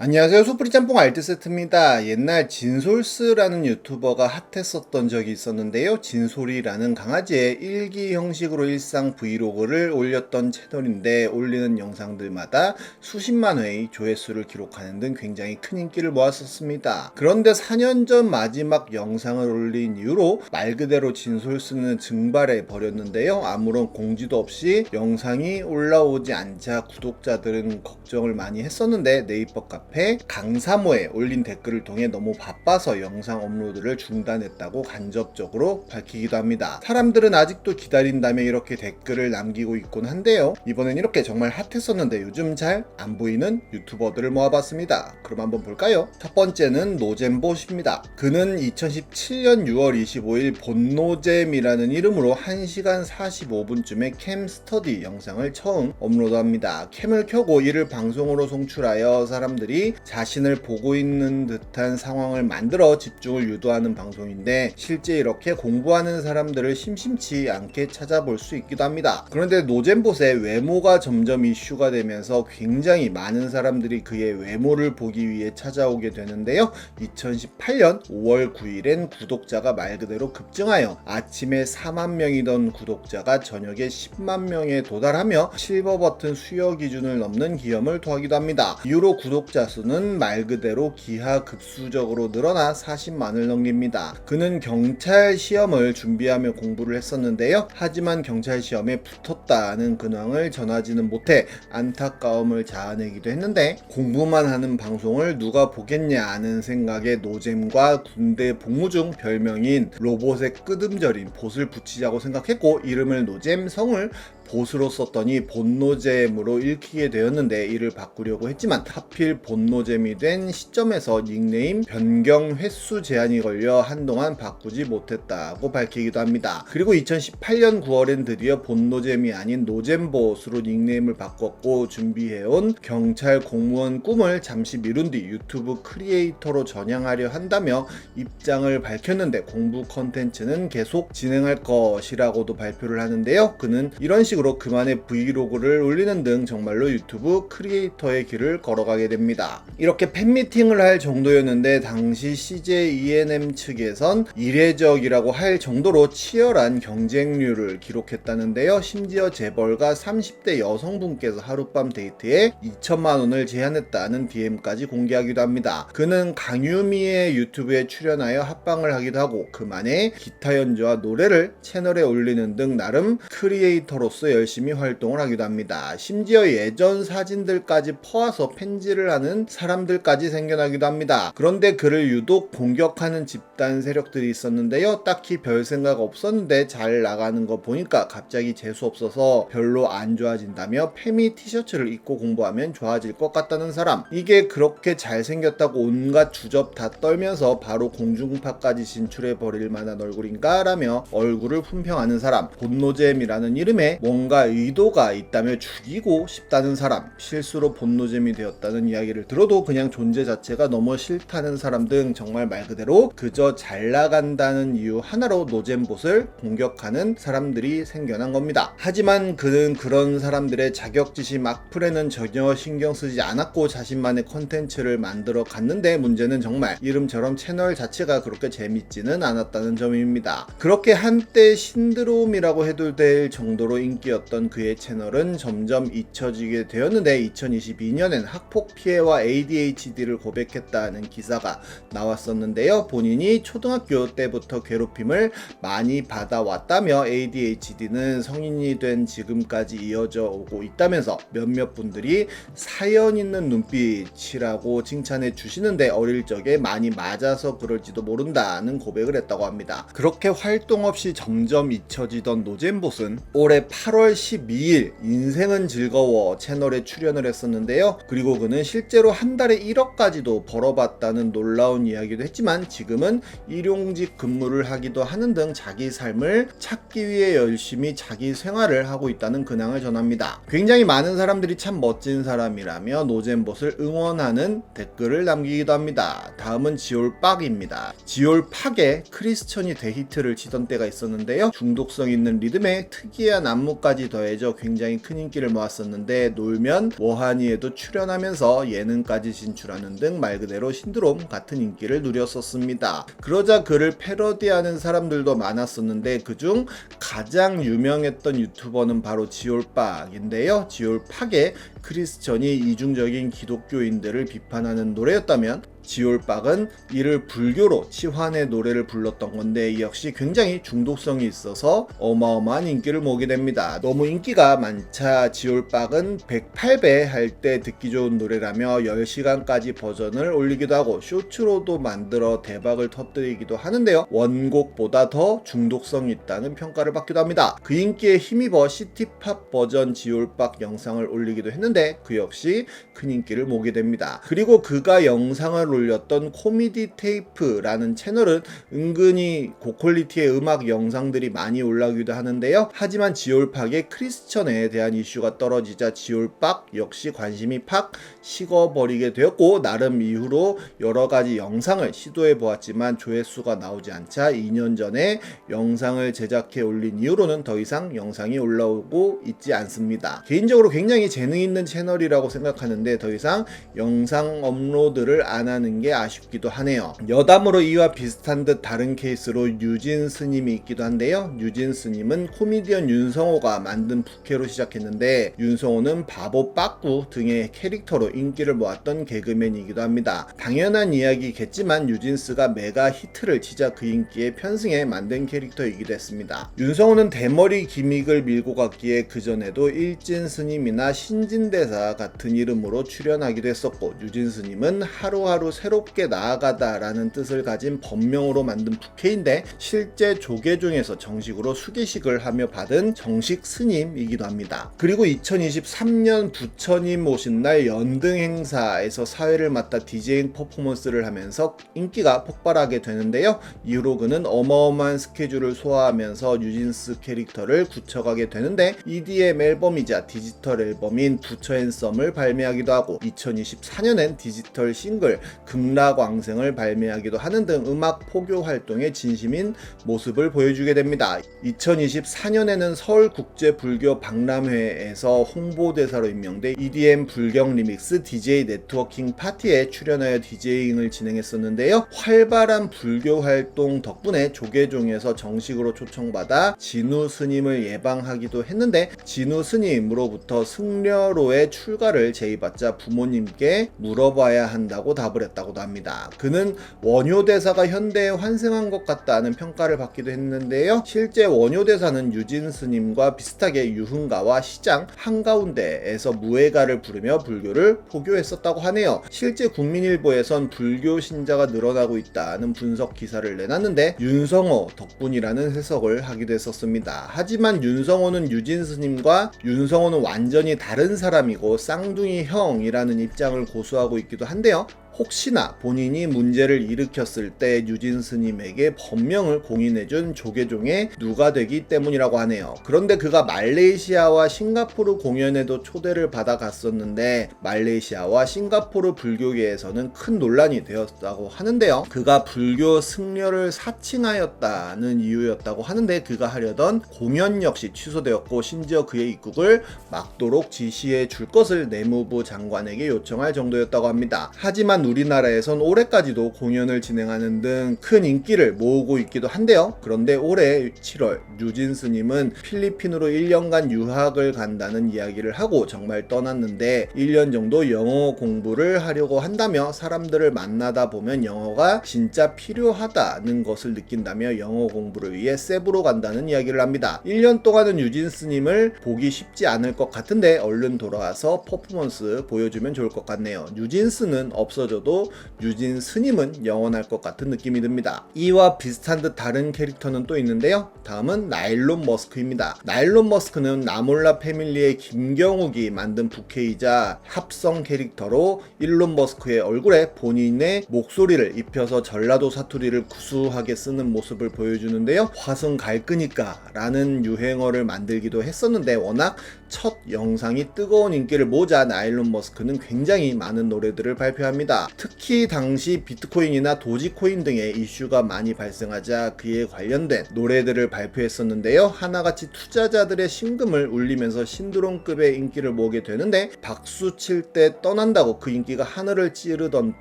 안녕하세요. 소프리 짬뽕 알뜰 세트입니다. 옛날 진솔스라는 유튜버가 핫했었던 적이 있었는데요. 진솔이라는 강아지의 일기 형식으로 일상 브이로그를 올렸던 채널인데 올리는 영상들마다 수십만 회의 조회수를 기록하는 등 굉장히 큰 인기를 모았었습니다. 그런데 4년 전 마지막 영상을 올린 이후로 말 그대로 진솔스는 증발해 버렸는데요. 아무런 공지도 없이 영상이 올라오지 않자 구독자들은 걱정을 많이 했었는데 네이버 카페 강사모에 올린 댓글을 통해 너무 바빠서 영상 업로드를 중단했다고 간접적으로 밝히기도 합니다. 사람들은 아직도 기다린다며 이렇게 댓글을 남기고 있곤 한데요. 이번엔 이렇게 정말 핫했었는데 요즘 잘 안 보이는 유튜버들을 모아봤습니다. 그럼 한번 볼까요? 첫 번째는 노잼봇입니다. 그는 2017년 6월 25일 본노잼이라는 이름으로 1시간 45분쯤의 캠 스터디 영상을 처음 업로드합니다. 캠을 켜고 이를 방송으로 송출하여 사람들이 자신을 보고 있는 듯한 상황을 만들어 집중을 유도하는 방송인데 실제 이렇게 공부하는 사람들을 심심치 않게 찾아볼 수 있기도 합니다. 그런데 노잼봇의 외모가 점점 이슈가 되면서 굉장히 많은 사람들이 그의 외모를 보기 위해 찾아오게 되는데요. 2018년 5월 9일엔 구독자가 말 그대로 급증하여 아침에 4만 명이던 구독자가 저녁에 10만 명에 도달하며 실버 버튼 수여 기준을 넘는 기염을 토하기도 합니다. 이후로 구독자 수는 말 그대로 기하급수적으로 늘어나 40만을 넘깁니다. 그는 경찰 시험을 준비하며 공부를 했었는데요. 하지만 경찰 시험에 붙었다는 근황을 전하지는 못해 안타까움을 자아내기도 했는데 공부만 하는 방송을 누가 보겠냐는 생각에 노잼과 군대 복무 중 별명인 로봇의 끄듬절인 봇을 붙이자고 생각했고 이름을 노잼, 성을 봇으로 썼더니 본노잼으로 읽히게 되었는데 이를 바꾸려고 했지만 하필 본노잼이 된 시점에서 닉네임 변경 횟수 제한이 걸려 한동안 바꾸지 못했다고 밝히기도 합니다. 그리고 2018년 9월엔 드디어 본노잼이 아닌 노잼봇으로 닉네임을 바꿨고 준비해온 경찰 공무원 꿈을 잠시 미룬 뒤 유튜브 크리에이터로 전향하려 한다며 입장을 밝혔는데 공부 컨텐츠는 계속 진행할 것이라고도 발표를 하는데요. 그는 이런 식으로 그만의 브이로그를 올리는 등 정말로 유튜브 크리에이터의 길을 걸어가게 됩니다. 이렇게 팬미팅을 할 정도였는데 당시 CJ ENM 측에선 이례적이라고 할 정도로 치열한 경쟁률을 기록했다는데요. 심지어 재벌가 30대 여성분께서 하룻밤 데이트에 2천만 원을 제안했다는 DM까지 공개하기도 합니다. 그는 강유미의 유튜브에 출연하여 합방을 하기도 하고 그만의 기타 연주와 노래를 채널에 올리는 등 나름 크리에이터로서 열심히 활동을 하기도 합니다. 심지어 예전 사진들까지 퍼와서 펜질을 하는 사람들까지 생겨나기도 합니다. 그런데 그를 유독 공격하는 집단 세력들이 있었는데요. 딱히 별 생각 없었는데 잘 나가는 거 보니까 갑자기 재수 없어서 별로 안 좋아진다며 페미 티셔츠를 입고 공부하면 좋아질 것 같다는 사람. 이게 그렇게 잘생겼다고 온갖 주접 다 떨면서 바로 공중파까지 진출해 버릴 만한 얼굴인가 라며 얼굴을 품평하는 사람. 본노잼이라는 이름에 뭔가 의도가 있다며 죽이고 싶다는 사람, 실수로 본노잼이 되었다는 이야기를 들어도 그냥 존재 자체가 너무 싫다는 사람 등 정말 말 그대로 그저 잘 나간다는 이유 하나로 노잼봇을 공격하는 사람들이 생겨난 겁니다. 하지만 그는 그런 사람들의 자격지심 악플에는 전혀 신경 쓰지 않았고 자신만의 컨텐츠를 만들어 갔는데 문제는 정말 이름처럼 채널 자체가 그렇게 재밌지는 않았다는 점입니다. 그렇게 한때 신드롬이라고 해도 될 정도로 인기였던 그의 채널은 점점 잊혀지게 되었는데 2022년엔 학폭 피해와 ADHD를 고백했다는 기사가 나왔었는데요. 본인이 초등학교 때부터 괴롭힘을 많이 받아왔다며 ADHD는 성인이 된 지금까지 이어져 오고 있다면서 몇몇 분들이 사연 있는 눈빛이라고 칭찬해 주시는데 어릴 적에 많이 맞아서 그럴지도 모른다는 고백을 했다고 합니다. 그렇게 활동 없이 점점 잊혀지던 노잼봇은 올해 8월 12일 인생은 즐거워 채널에 출연을 했었는데요. 그리고 그는 실제로 한 달에 1억까지도 벌어봤다는 놀라운 이야기도 했지만 지금은 일용직 근무를 하기도 하는 등 자기 삶을 찾기 위해 열심히 자기 생활을 하고 있다는 근황을 전합니다. 굉장히 많은 사람들이 참 멋진 사람이라며 노잼봇을 응원하는 댓글을 남기기도 합니다. 다음은 지올빡입니다. 지올팍에 크리스천이 대히트를 치던 때가 있었는데요. 중독성 있는 리듬에 특이한 안무 외모까지 더해져 굉장히 큰 인기를 모았었는데, 놀면 뭐하니에도 출연하면서 예능까지 진출하는 등 말 그대로 신드롬 같은 인기를 누렸었습니다. 그러자 그를 패러디하는 사람들도 많았었는데, 그중 가장 유명했던 유튜버는 바로 지올빡인데요. 지올빡의 크리스천이 이중적인 기독교인들을 비판하는 노래였다면, 지올빡은 이를 불교로 치환의 노래를 불렀던 건데, 이 역시 굉장히 중독성이 있어서 어마어마한 인기를 모으게 됩니다. 너무 인기가 많자 지올빡은 108배 할 때 듣기 좋은 노래라며 10시간까지 버전을 올리기도 하고 쇼츠로도 만들어 대박을 터뜨리기도 하는데요. 원곡보다 더 중독성이 있다는 평가를 받기도 합니다. 그 인기에 힘입어 시티팝 버전 지올빡 영상을 올리기도 했는데, 그 역시 큰 인기를 모으게 됩니다. 그리고 그가 영상을 올렸던 코미디 테이프라는 채널은 은근히 고퀄리티의 음악 영상들이 많이 올라오기도 하는데요. 하지만 지올빡의 크리스천에 대한 이슈가 떨어지자 지올빡 역시 관심이 팍 식어버리게 되었고, 나름 이후로 여러가지 영상을 시도해 보았지만 조회수가 나오지 않자 2년 전에 영상을 제작해 올린 이후로는 더 이상 영상이 올라오고 있지 않습니다. 개인적으로 굉장히 재능 있는 채널이라고 생각하는데, 더 이상 영상 업로드를 안 하는 게 아쉽기도 하네요. 여담으로 이와 비슷한 듯 다른 케이스로 유진 스님이 있기도 한데요. 유진 스님은 코미디언 윤성호가 만든 부캐로 시작했는데, 윤성호는 바보 빠꾸 등의 캐릭터로 인기를 모았던 개그맨이기도 합니다. 당연한 이야기겠지만 유진스가 메가 히트를 치자 그 인기에 편승해 만든 캐릭터이기도 했습니다. 윤성호는 대머리 기믹을 밀고 갔기에 그전에도 일진 스님이나 신진대사 같은 이름으로 출연하기도 했었고, 유진 스님은 하루하루 새롭게 나아가다 라는 뜻을 가진 법명으로 만든 부캐인데, 실제 조계종에서 정식으로 수계식을 하며 받은 정식 스님이기도 합니다. 그리고 2023년 부처님 오신 날 연등 행사에서 사회를 맡아 디제잉 퍼포먼스를 하면서 인기가 폭발하게 되는데요. 이후로 그는 어마어마한 스케줄을 소화하면서 유진스 캐릭터를 굳혀가게 되는데, EDM 앨범이자 디지털 앨범인 부처 앤 썸을 발매하기도 하고, 2024년엔 디지털 싱글 극락왕생을 발매하기도 하는 등 음악 포교 활동에 진심인 모습을 보여주게 됩니다. 2024년에는 서울국제불교 박람회에서 홍보대사로 임명돼 EDM 불경 리믹스 DJ 네트워킹 파티에 출연하여 디제잉을 진행했었는데요. 활발한 불교 활동 덕분에 조계종에서 정식으로 초청받아 진우 스님을 예방하기도 했는데, 진우 스님으로부터 승려로의 출가를 제의받자 부모님께 물어봐야 한다고 답을 했다고도 합니다. 그는 원효대사가 현대에 환생한 것 같다는 평가를 받기도 했는데요. 실제 원효대사는 유진 스님과 비슷하게 유흥가와 시장 한가운데에서 무예가를 부르며 불교를 포교했었다고 하네요. 실제 국민일보에선 불교 신자가 늘어나고 있다는 분석 기사를 내놨는데, 윤성호 덕분이라는 해석을 하기도 했었습니다. 하지만 윤성호는 유진 스님과 윤성호는 완전히 다른 사람이고 쌍둥이 형이라는 입장을 고수하고 있기도 한데요. 혹시나 본인이 문제를 일으켰을 때 유진 스님에게 법명을 공인해준 조계종의 누가 되기 때문이라고 하네요. 그런데 그가 말레이시아와 싱가포르 공연에도 초대를 받아 갔었는데, 말레이시아와 싱가포르 불교계에서는 큰 논란이 되었다고 하는데요. 그가 불교 승려를 사칭하였다는 이유였다고 하는데, 그가 하려던 공연 역시 취소되었고, 심지어 그의 입국을 막도록 지시해 줄 것을 내무부 장관에게 요청할 정도였다고 합니다. 하지만 우리나라에선 올해까지도 공연을 진행하는 등 큰 인기를 모으고 있기도 한데요. 그런데 올해 7월 유진 스님은 필리핀으로 1년간 유학을 간다는 이야기를 하고 정말 떠났는데, 1년 정도 영어 공부를 하려고 한다며 사람들을 만나다 보면 영어가 진짜 필요하다는 것을 느낀다며 영어 공부를 위해 세부로 간다는 이야기를 합니다. 1년 동안은 유진 스님을 보기 쉽지 않을 것 같은데, 얼른 돌아와서 퍼포먼스 보여주면 좋을 것 같네요. 유진스는 없어져 도 유진 스님은 영원할 것 같은 느낌이 듭니다. 이와 비슷한 듯 다른 캐릭터는 또 있는데요. 다음은 나일론 머스크입니다. 나일론 머스크는 나몰라 패밀리의 김경욱이 만든 부캐이자 합성 캐릭터로 일론 머스크의 얼굴에 본인의 목소리를 입혀서 전라도 사투리를 구수하게 쓰는 모습을 보여주는데요. 화승 갈 끄니까 라는 유행어를 만들기도 했었는데, 워낙 첫 영상이 뜨거운 인기를 모자 나일론 머스크는 굉장히 많은 노래들을 발표합니다. 특히 당시 비트코인이나 도지코인 등의 이슈가 많이 발생하자 그에 관련된 노래들을 발표했었는데요. 하나같이 투자자들의 심금을 울리면서 신드롬급의 인기를 모으게 되는데, 박수 칠 때 떠난다고 그 인기가 하늘을 찌르던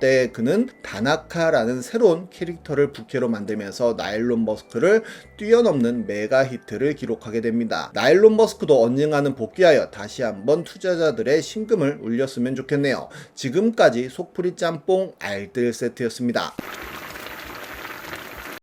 때 그는 다나카라는 새로운 캐릭터를 부캐로 만들면서 나일론 머스크를 뛰어넘는 메가 히트를 기록하게 됩니다. 나일론 머스크도 언젠가는 복귀하여 다시 한번 투자자들의 심금을 울렸으면 좋겠네요. 지금까지 속풀이 짬뽕 알뜰 세트였습니다.